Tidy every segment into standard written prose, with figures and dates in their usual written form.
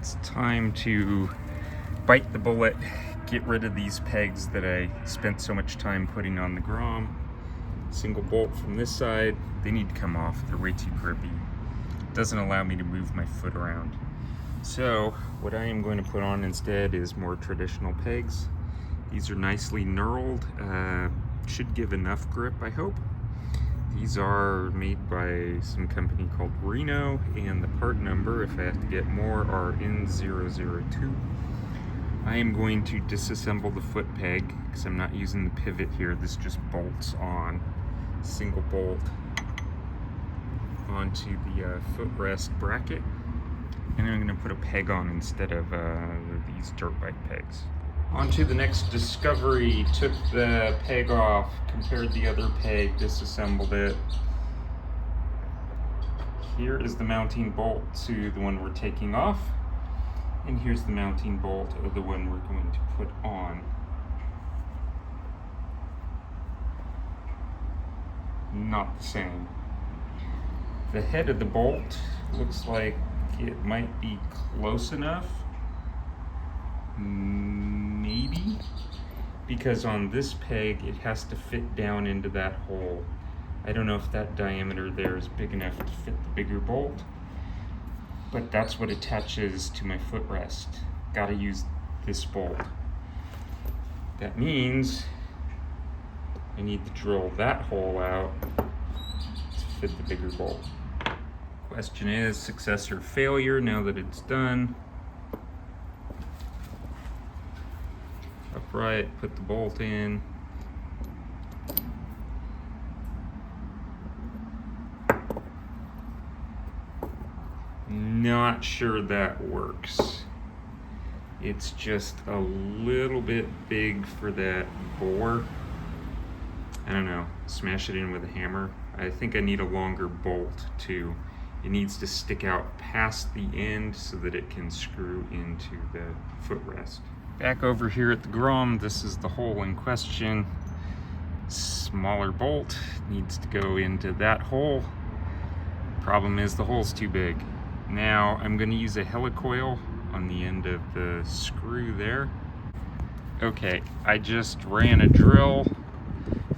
It's time to bite the bullet, get rid of these pegs that I spent so much time putting on the Grom. Single bolt from this side, they need to come off. They're way too grippy. It doesn't allow me to move my foot around. So what I am going to put on instead is more traditional pegs. These are nicely knurled, should give enough grip, I hope. These are made by some company called Reno, and the part number, if I have to get more, are N002. I am going to disassemble the foot peg because I'm not using the pivot here. This just bolts on. Single bolt onto the footrest bracket, and then I'm going to put a peg on instead of these dirt bike pegs. On to the next discovery. Took the peg off, compared the other peg, disassembled it. Here is the mounting bolt to the one we're taking off, and here's the mounting bolt of the one we're going to put on. Not the same. The head of the bolt looks like it might be close enough. Maybe, because on this peg it has to fit down into that hole. I don't know if that diameter there is big enough to fit the bigger bolt, but that's what attaches to my footrest. Gotta use this bolt. That means I need to drill that hole out to fit the bigger bolt. Question is, success or failure now that it's done. Upright, put the bolt in. Not sure that works. It's just a little bit big for that bore. I don't know, smash it in with a hammer. I think I need a longer bolt too. It needs to stick out past the end so that it can screw into the footrest. Back over here at the Grom, this is the hole in question. Smaller bolt needs to go into that hole. Problem is the hole's too big. Now I'm going to use a helicoil on the end of the screw there. Okay, I just ran a drill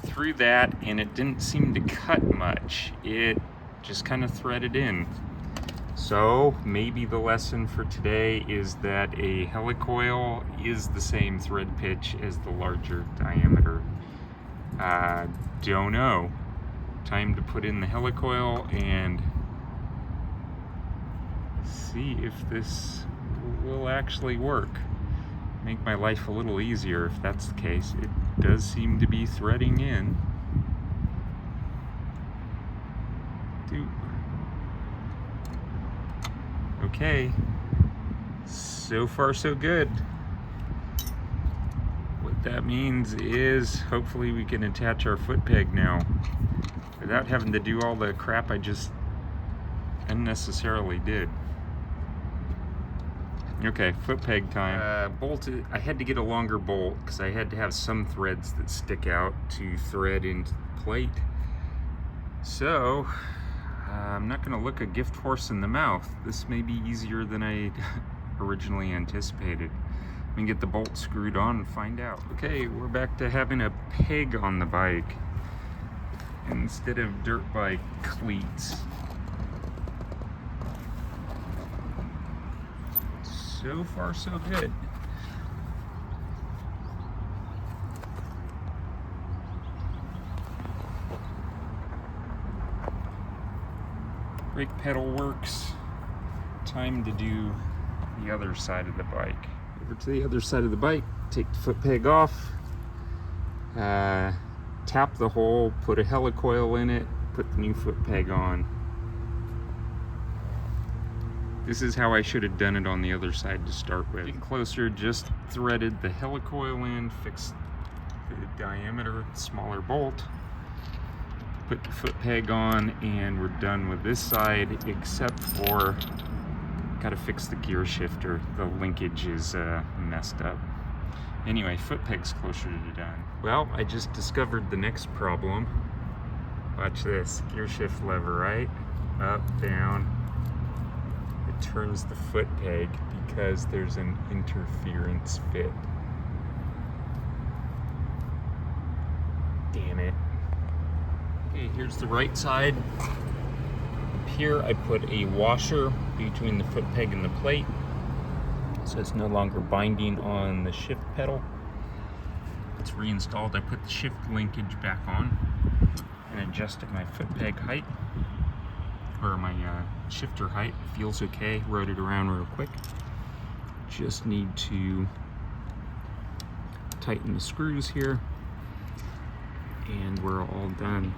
through that and it didn't seem to cut much. It just kind of threaded in. So maybe the lesson for today is that a helicoil is the same thread pitch as the larger diameter. Don't know. Time to put in the helicoil and see if this will actually work. Make my life a little easier if that's the case. It does seem to be threading in. Okay, so far so good. What that means is hopefully we can attach our foot peg now without having to do all the crap I just unnecessarily did. Okay, foot peg time. Bolted. I had to get a longer bolt because I had to have some threads that stick out to thread into the plate. So I'm not going to look a gift horse in the mouth. This may be easier than I originally anticipated. Let me get the bolt screwed on and find out. Okay, we're back to having a peg on the bike instead of dirt bike cleats. So far so good. Brake pedal works. Time to do the other side of the bike. Over to the other side of the bike, take the foot peg off, tap the hole, put a helicoil in it, put the new foot peg on. This is how I should have done it on the other side to start with. Getting closer, just threaded the helicoil in, fixed the diameter, smaller bolt. Put the foot peg on and we're done with this side, except for gotta fix the gear shifter. The linkage is messed up. Anyway, foot peg's closer to done. Well, I just discovered the next problem. Watch this, gear shift lever, right? Up, down. turns the foot peg because there's an interference fit. Damn it. Okay, here's the right side. Up here I put a washer between the foot peg and the plate, so it's no longer binding on the shift pedal. It's reinstalled. I put the shift linkage back on and adjusted my foot peg height, or my shifter height. Feels okay. Rode it around real quick. Just need to tighten the screws here, and we're all done.